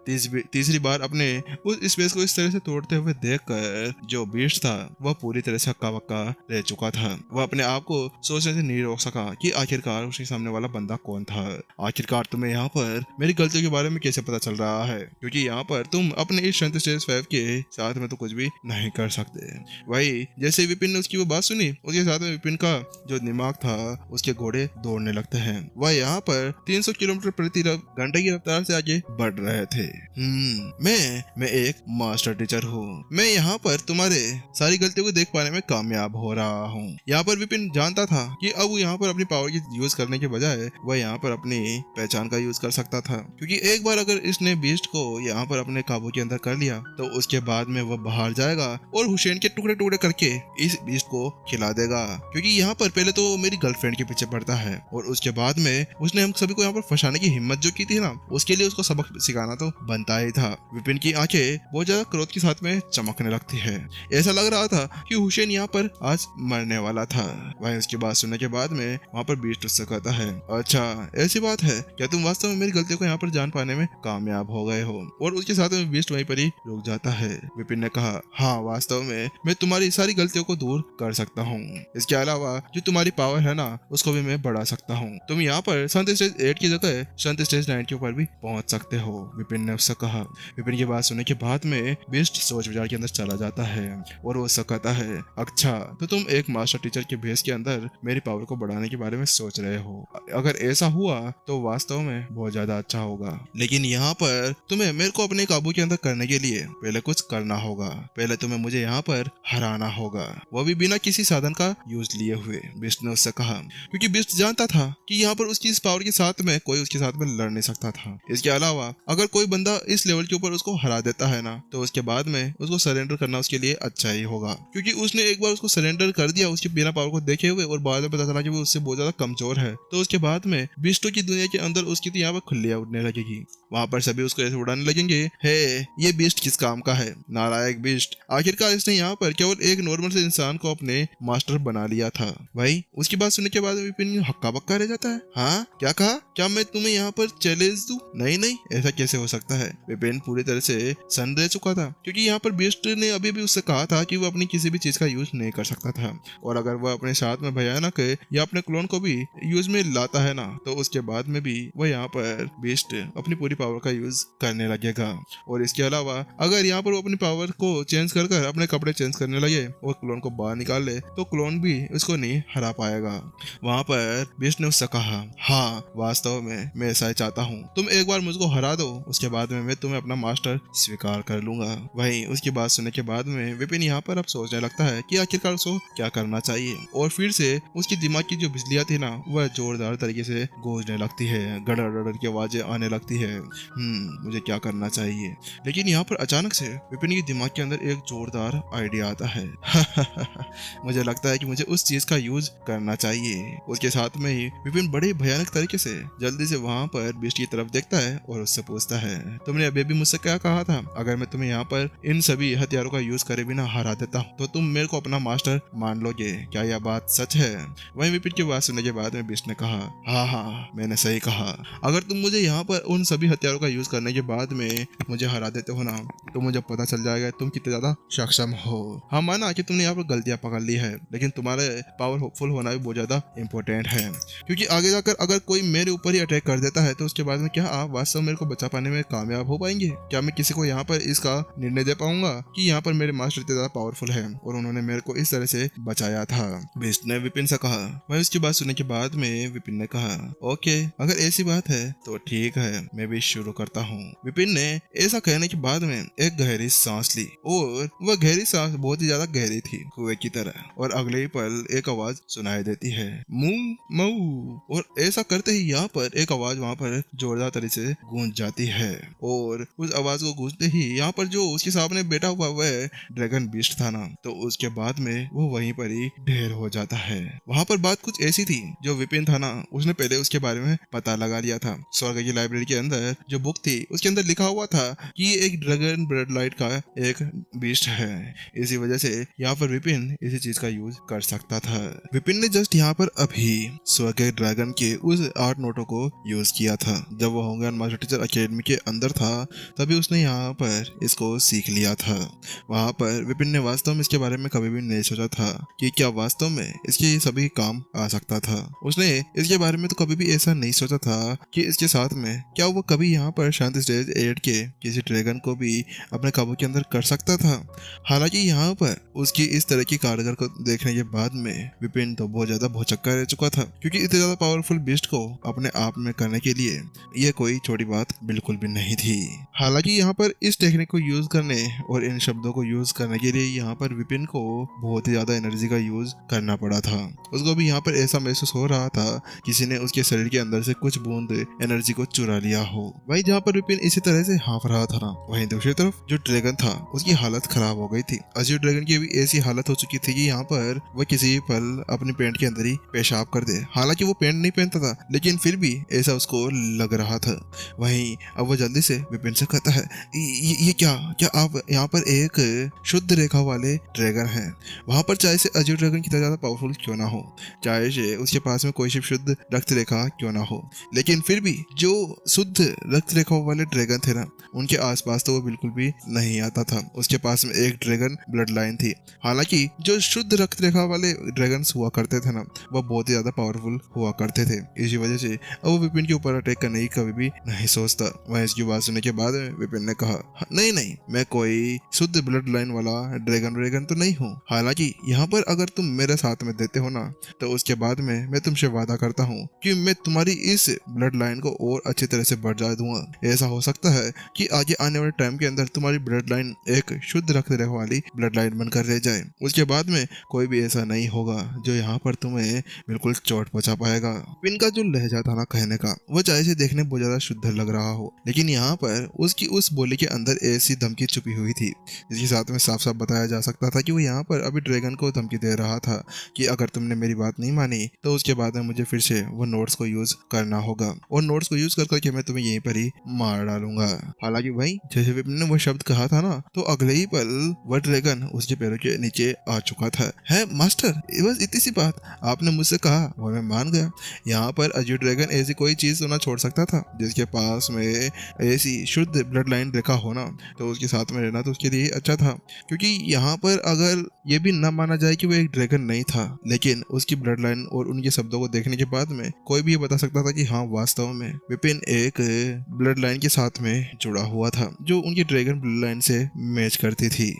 तीसरी बार अपने उस स्पेस को इस तरह से तोड़ते हुए देखकर जो बीस्ट था वह पूरी तरह से हक्का बक्का रह चुका था। वह अपने आप को सोचने से नहीं रोक सका कि आखिरकार उसके सामने वाला बंदा कौन था। आखिरकार तुम्हें यहाँ पर मेरी गलतियों के बारे में कैसे पता चल रहा है, क्योंकि यहाँ पर तुम अपने इस शांति स्टेज 5 के साथ में तो कुछ भी नहीं कर सकते। वही जैसे विपिन ने उसकी वो बात सुनी, उसके साथ में विपिन का जो दिमाग था उसके घोड़े दौड़ने लगते हैं। वह यहाँ पर 300 किलोमीटर प्रति घंटे की रफ्तार से आगे बढ़ रहे थे। मैं एक मास्टर टीचर हूँ। मैं यहाँ पर तुम्हारे सारी गलतियों को देख पाने में कामयाब हो रहा हूँ। यहाँ पर विपिन जानता था कि अब यहाँ पर अपनी पावर की यूज करने के बजाय वह यहाँ पर अपनी पहचान का यूज कर सकता था, क्योंकि एक बार अगर इसने बीस्ट को यहाँ पर अपने काबू के अंदर कर लिया तो उसके बाद में वह बाहर जाएगा और हुसैन के टुकड़े टुकड़े करके इस बीस्ट को खिला देगा। क्योंकि यहाँ पर पहले तो मेरी गर्लफ्रेंड के पीछे पड़ता है और उसके बाद में उसने हम सभी को यहाँ पर फंसाने की हिम्मत जो की थी ना, उसके लिए उसको सबक सिखाना तो बनता ही था। विपिन की आंखें बहुत ज्यादा क्रोध के साथ में चमकने लगती है। ऐसा लग रहा था कि हुसैन यहाँ पर आज मरने वाला था। वह उसकी बात सुनने के बाद में वहाँ पर बीस्ट उससे कहता है, अच्छा ऐसी बात है क्या, तुम वास्तव में मेरी गलतियों को यहाँ पर जान पाने में कामयाब हो गए हो? और उसके साथ में बीस्ट वहीं पर ही रुक जाता है। विपिन ने कहा, हाँ वास्तव में मैं तुम्हारी सारी गलतियों को दूर कर सकता हूँ। इसके अलावा जो तुम्हारी पावर है ना उसको भी मैं बढ़ा सकता हूँ। तुम यहाँ पर संत स्टेज 8 की जगह संत स्टेज 9 के ऊपर भी पहुंच सकते हो, विपिन ने उससे कहा। विपिन की बात सुनने के बाद में बीस्ट सोच विचार के अंदर चला जाता है और वो उससे कहता है, अच्छा तो तुम एक मास्टर टीचर के भेष के अंदर मेरी पावर को बढ़ाने के बारे में सोच रहे हो। अगर ऐसा हुआ तो वास्तव में बहुत ज्यादा अच्छा होगा, लेकिन यहाँ पर तुम्हें मेरे को अपने काबू के अंदर करने के लिए पहले कुछ करना होगा। पहले तुम्हें मुझे यहाँ पर हराना होगा, वो भी बिना किसी साधन का यूज लिए हुए, बीस्ट ने उससे कहा। क्योंकि बीस्ट जानता था कि यहाँ पर उसकी इस पावर के साथ में कोई उसके साथ में लड़ नहीं सकता था। इसके अलावा अगर कोई बंदा इस लेवल के ऊपर उसको हरा देता है ना तो उसके बाद में उसको सरेंडर करना उसके लिए अच्छा ही होगा, क्योंकि उसने एक बार उसको सरेंडर कर दिया उसके बिना पावर को देखे हुए और बाद में पता चला कि वो उससे बहुत ज्यादा कमजोर है, तो उसके बाद में बीस्टों की दुनिया के अंदर उसकी तो यहाँ पर खुलियां उड़ने लगेगी। वहां पर सभी उसको ऐसे उड़ाने लगेंगे, हे ये बीस्ट किस काम का है, नालायक बीस्ट, आखिरकार इसने यहाँ पर केवल एक नॉर्मल से इंसान को अपने मास्टर बना लिया था। भाई उसकी बात सुनने के बाद विपिन हक्का बक्का रह जाता है। हाँ क्या कहा, क्या मैं तुम्हें यहाँ पर चैलेंज दूं? नहीं नहीं, ऐसा कैसे हो सकता है। विपिन पूरी तरह से सन रह चुका था, क्योंकि यहाँ पर बीस्ट ने अभी भी उससे कहा था कि वो अपनी किसी भी चीज का यूज नहीं कर सकता था, और अगर वह अपने साथ में भयानक या अपने क्लोन को भी यूज में लाता है ना तो उसके बाद में भी वह यहाँ पर बीस्ट अपनी पूरी पावर का यूज करने लगेगा। और इसके अलावा अगर यहाँ पर वो अपनी पावर को चेंज कर कर अपने कपड़े चेंज करने लगे और क्लोन को बाहर निकाल ले तो क्लोन भी उसको नहीं हरा पाएगा। वहां पर बीस्ट ने उससे कहा, हाँ वास्तव में मैं ऐसा ही चाहता हूँ, तुम एक बार मुझको हरा दो उसके बाद में मैं तुम्हें अपना मास्टर स्वीकार कर लूंगा। वही उसकी बात सुनने के बाद में विपिन यहाँ पर अब सोचने लगता है कि आखिरकार उसको क्या करना चाहिए, और फिर से उसकी दिमाग की जो बिजलियां थी ना वह जोरदार तरीके से गूंजने लगती है, गड़गड़ की आवाजें आने लगती है। मुझे क्या करना चाहिए। लेकिन यहाँ पर अचानक से विपिन के दिमाग के अंदर एक जोरदार आइडिया आता है। मुझे लगता है कि मुझे उस चीज का यूज करना चाहिए। उसके साथ में ही विपिन बड़े भयानक तरीके से जल्दी से वहां पर बीस्ट की तरफ देखता है और उससे पूछता है, तुमने अभी भी मुझसे क्या कहा था, अगर मैं तुम्हें यहाँ पर इन सभी हथियारों का यूज करे बिना हरा देता हूँ तो तुम मेरे को अपना मास्टर मान लोगे, क्या यह बात सच है? वही विपिन की बात सुनने के बाद में बीस्ट ने कहा, हाँ हाँ मैंने सही कहा, अगर तुम मुझे यहाँ पर उन सभी हथियारों का यूज करने के बाद में मुझे हरा देते हो ना तो मुझे पता चल जाएगा तुम कितने ज्यादा सक्षम हो। हाँ माना कि तुमने यहाँ पर गलतियां पकड़ ली है, लेकिन तुम्हारे पावरफुल होना भी बहुत ज्यादा इंपॉर्टेंट है, क्योंकि आगे जाकर अगर कोई मेरे ऊपर ही अटैक कर देता है तो उसके बाद में क्या आप वास्तव मेरे को बचा पाने में कामयाब हो पाएंगे? क्या मैं किसी को यहाँ पर इसका निर्णय दे पाऊंगा कि यहाँ पर मेरे मास्टर इतने ज्यादा पावरफुल है और उन्होंने मेरे को इस तरह से बचाया था? बीस्ट ने विपिन से कहा। वही उसकी बात सुनने के बाद में विपिन ने कहा, ओके अगर ऐसी बात है तो ठीक है, मैं भी शुरू करता हूँ। विपिन ने ऐसा कहने के बाद में एक गहरी सांस ली और वह गहरी सांस बहुत ही ज्यादा गहरी थी कुएं की तरह, और अगले ही पल एक आवाज सुनाई देती है, मू मऊ। और ऐसा करते ही यहाँ पर एक आवाज वहाँ पर जोरदार तरीके से गूंज जाती है, और उस आवाज को गूंजते ही यहाँ पर जो उसके सामने बैठा हुआ वह ड्रैगन बीस्ट था ना, तो उसके बाद में वो वहीं पर ही ढेर हो जाता है। वहाँ पर बात कुछ ऐसी थी जो विपिन था ना उसने पहले उसके बारे में पता लगा लिया था। स्वर्ग की लाइब्रेरी के अंदर जो बुक थी उसके अंदर लिखा हुआ था कि ये एक ड्रैगन ब्लड लाइट का एक बीस्ट है, इसी वजह से यहाँ पर विपिन इसी चीज का यूज कर सकता था। विपिन ने जस्ट यहाँ पर अभी स्वर्ग ड्रैगन के उस 8 नोटों को यूज किया था जब वो होंगे मास्टर टीचर अकेडमी के अंदर था तभी उसने यहाँ पर इसको सीख लिया था। वहाँ पर विपिन ने वास्तव में इसके बारे में कभी भी नहीं सोचा था कि क्या वास्तव में इसके ये सभी काम आ सकता था। उसने इसके बारे में तो कभी भी ऐसा नहीं सोचा था कि इसके साथ में क्या वो कभी यहाँ पर शांति स्टेज 8 के किसी ड्रैगन को भी अपने काबू के अंदर कर सकता था। हालांकि यहाँ पर उसकी इस तरह की कारगर को देखने के बाद में विपिन तो बहुत ज्यादा भौचक्का रह चुका था, क्योंकि इतने ज्यादा पावरफुल बीस्ट को अपने आप में करने के लिए ये कोई छोटी बात बिल्कुल भी नहीं थी। हालांकि यहाँ पर इस टेक्निक को यूज करने और इन शब्दों को यूज करने के लिए यहाँ पर विपिन को बहुत ही ज्यादा एनर्जी का यूज करना पड़ा था। उसको भी यहाँ पर ऐसा महसूस हो रहा था किसी ने उसके शरीर के अंदर से कुछ बूंद एनर्जी को चुरा लिया हो। वहीं जहाँ पर विपिन इसी तरह से हाँफ रहा था ना, वहीं दूसरी तरफ जो ड्रैगन था उसकी हालत खराब हो गई थी। अजय ड्रैगन की भी ऐसी हालत हो चुकी थी कि यहाँ पर वह किसी पल अपनी पैंट के अंदर ही पेशाब कर दे। हालांकि वो पैंट नहीं पहनता था, लेकिन फिर भी ऐसा उसको लग रहा था। वहीं अब वो जल्दी से विपिन से कहता है, ये क्या क्या आप यहाँ पर एक शुद्ध रेखा वाले ड्रैगन हैं? वहां पर चाहे से अजय ड्रैगन कितना ज्यादा पावरफुल क्यों ना हो, चाहे से उसके पास में कोई शुद्ध रक्त रेखा क्यों ना हो, लेकिन फिर भी जो शुद्ध रक्त रेखा वाले ड्रैगन थे ना, उनके आसपास तो वो बिल्कुल भी नहीं आता था। उसके पास में एक ड्रैगन ब्लड लाइन थी। हालांकि जो शुद्ध रक्त रेखा वाले ड्रैगन हुआ करते थे ना, वह बहुत ही ज्यादा पावरफुल हुआ करते थे। इसी वजह से अब वो विपिन के ऊपर अटैक करने की कभी भी नहीं सोचता। वह इसकी बात सुनने के बाद विपिन ने कहा, नहीं नहीं, मैं कोई शुद्ध ब्लड लाइन वाला ड्रैगन तो नहीं हूँ। हालांकि यहाँ पर अगर तुम मेरे साथ में देते हो ना, तो उसके बाद में मैं तुमसे वादा करता हूँ कि मैं तुम्हारी इस ब्लड लाइन को और अच्छी तरह से बढ़ा दूंगा। ऐसा हो सकता है कि आगे आने वाले टाइम के अंदर तुम्हारी ब्लड लाइन एक शुद्ध रक्त रेखा वाली ब्लड लाइन बनकर रह जाए। उसके बाद में कोई भी ऐसा नहीं होगा जो यहाँ पर तुम्हें बिल्कुल चोट पहुंचा पाएगा। विपिन का जो लहजा था ना कहने का, वो चाहे से देखने बहुत ज्यादा शुद्ध लग रहा हो, लेकिन यहाँ पर उसकी उस बोली के अंदर ऐसी धमकी छुपी हुई थी जिसके साथ में साफ साफ बताया जा सकता था कि वो यहाँ पर अभी ड्रैगन को धमकी दे रहा था कि अगर तुमने मेरी बात नहीं मानी तो उसके बाद में मुझे फिर से वो नोट्स को यूज करना होगा, और नोट्स को यूज कर करके मैं तुम्हें यहीं पर ही मार डालूंगा। हालांकि भाई जैसे विपिन ने वो शब्द कहा था ना, तो अगले ही पल वह ड्रैगन उसके पैरों के नीचे आ चुका था। है मास्टर, बस इतनी सी बात आपने मुझसे कहा वो मैं मान गया। यहाँ पर अजय ड्रैगन ऐसी कोई चीज तो ना छोड़ सकता था जिसके पास में ऐसी शुद्ध ब्लड लाइन रेखा होना, तो उसके साथ में रहना तो उसके लिए अच्छा था। क्योंकि यहाँ पर अगर ये भी न माना जाए कि वो एक ड्रैगन नहीं था, लेकिन उसकी ब्लड लाइन और उनके शब्दों को देखने के बाद में कोई भी ये बता सकता था कि हाँ वास्तव में विपिन एक ब्लड लाइन के साथ में जुड़ा हुआ था जो उनकी ड्रैगन ब्लड लाइन से मैच करती थी।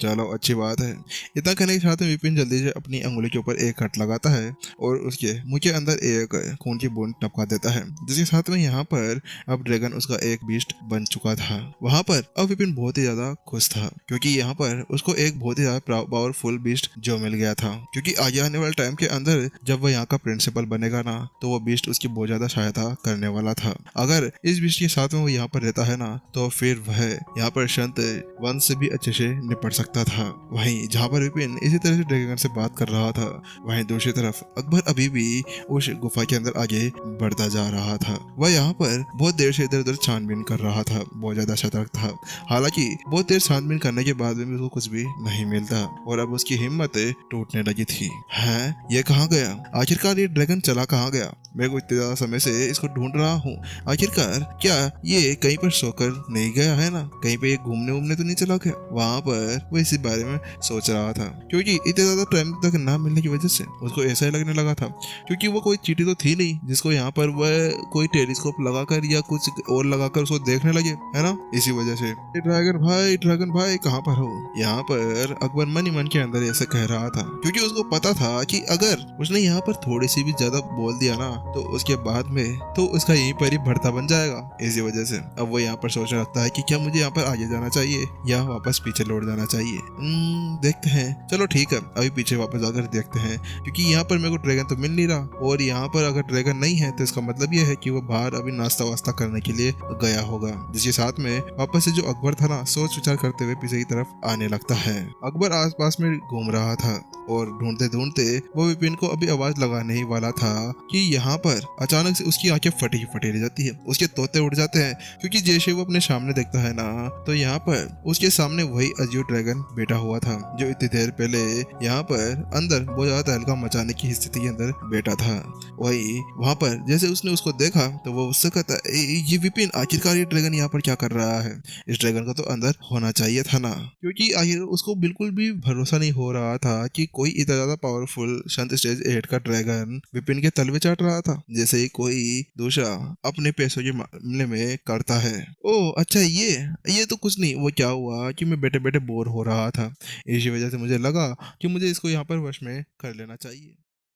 चलो अच्छी बात है। इतना कहने के साथ में विपिन जल्दी से अपनी अंगुली के ऊपर एक कट लगाता है और उसके मुंह के अंदर एक खून की बूंद टपका देता है, जिसके साथ में यहाँ पर अब ड्रैगन उसका एक बीस्ट बन चुका था। वहां पर अब विपिन बहुत ही ज्यादा खुश था, क्योंकि यहाँ पर उसको एक बहुत ही ज्यादा पावरफुल बीस्ट जो मिल गया था। क्योंकि आगे आने वाले टाइम के अंदर जब वह यहाँ का प्रिंसिपल बनेगा ना, तो वो बीस्ट उसकी बहुत ज्यादा सहायता करने वाला था। अगर इस बीस्ट के साथ में वो यहाँ पर रहता है ना, तो फिर वह यहाँ पर संत वंश से भी अच्छे से निपट सकता था। वहीं जहाँ पर विपिन इसी तरह से ड्रैगन से बात कर रहा था, वहीं दूसरी तरफ अकबर अभी भी उस गुफा के अंदर आगे बढ़ता जा रहा था। वह यहाँ पर बहुत देर से इधर उधर छानबीन कर रहा था, बहुत ज्यादा सतर्क था। हालांकि बहुत देर छानबीन करने के बाद भी उसको कुछ भी नहीं मिलता और अब उसकी हिम्मत टूटने लगी थी। है ये कहाँ गया? आखिरकार ये ड्रैगन चला कहाँ गया? मैं को इतने ज्यादा समय से इसको ढूंढ रहा हूँ। आखिरकार क्या ये कहीं पर सोकर नहीं गया है ना? कहीं पे घूमने वूमने तो नहीं चला गया? वहां पर वो इसी बारे में सोच रहा था, क्योंकि इतने ज्यादा टाइम तक ना मिलने की वजह से उसको ऐसा ही लगने लगा था, क्योंकि वो कोई चींटी तो थी नहीं जिसको यहाँ पर वह कोई टेलीस्कोप लगाकर या कुछ और लगाकर उसको देखने लगे, है ना? इसी वजह से ड्रैगन भाई कहाँ पर हो? यहाँ पर अकबर मन ही मन के अंदर ऐसा कह रहा था, क्योंकि उसको पता था कि अगर उसने यहाँ पर थोड़ी सी भी ज्यादा बोल दिया ना, तो उसके बाद में तो उसका यहीं पर ही भरता बन जाएगा। इसी वजह से अब वो यहाँ पर सोचने लगता है कि क्या मुझे यहाँ पर आगे जाना चाहिए या वापस पीछे लौट जाना चाहिए। देखते हैं, चलो ठीक है, अभी पीछे वापस आकर देखते हैं, क्योंकि यहाँ पर मेरे को ड्रैगन तो मिल नहीं रहा, और यहाँ पर अगर ड्रैगन नहीं है तो इसका मतलब ये है कि वो बाहर अभी नाश्ता वास्ता करने के लिए गया होगा। जिसके साथ में वापस से जो अकबर था ना, सोच विचार करते हुए पीछे की तरफ आने लगता है। अकबर आसपास में घूम रहा था और ढूंढते ढूंढते वो विपिन को अभी आवाज लगाने ही वाला था कि यहाँ पर अचानक से उसकी आंखें फटी रह जाती है, उसके तोते उड़ जाते हैं, क्योंकि जैसे वो अपने सामने देखता है ना, तो यहाँ पर उसके सामने वही अजय ड्रैगन बैठा हुआ था जो इतनी देर पहले यहाँ पर अंदर बहुत ज्यादा तहलका मचाने की स्थिति के अंदर बैठा था। वही वहां पर जैसे उसने उसको देखा तो वो उससे कहता, ये विपिन, आखिरकार ये ड्रैगन यहाँ पर क्या कर रहा है? इस ड्रैगन को तो अंदर होना चाहिए था ना, क्योंकि आखिर उसको बिल्कुल भी भरोसा नहीं हो रहा था कि कोई इतना ज्यादा पावरफुल संत स्टेज 8 का ड्रैगन विपिन के तलवे चाट रहा था, जैसे ही कोई दूसरा अपने पैसों के मामले में करता है। ओह अच्छा, ये तो कुछ नहीं। वो क्या हुआ कि मैं बैठे बैठे बोर हो रहा था, इसी वजह से मुझे लगा कि मुझे इसको यहाँ पर वश में कर लेना चाहिए।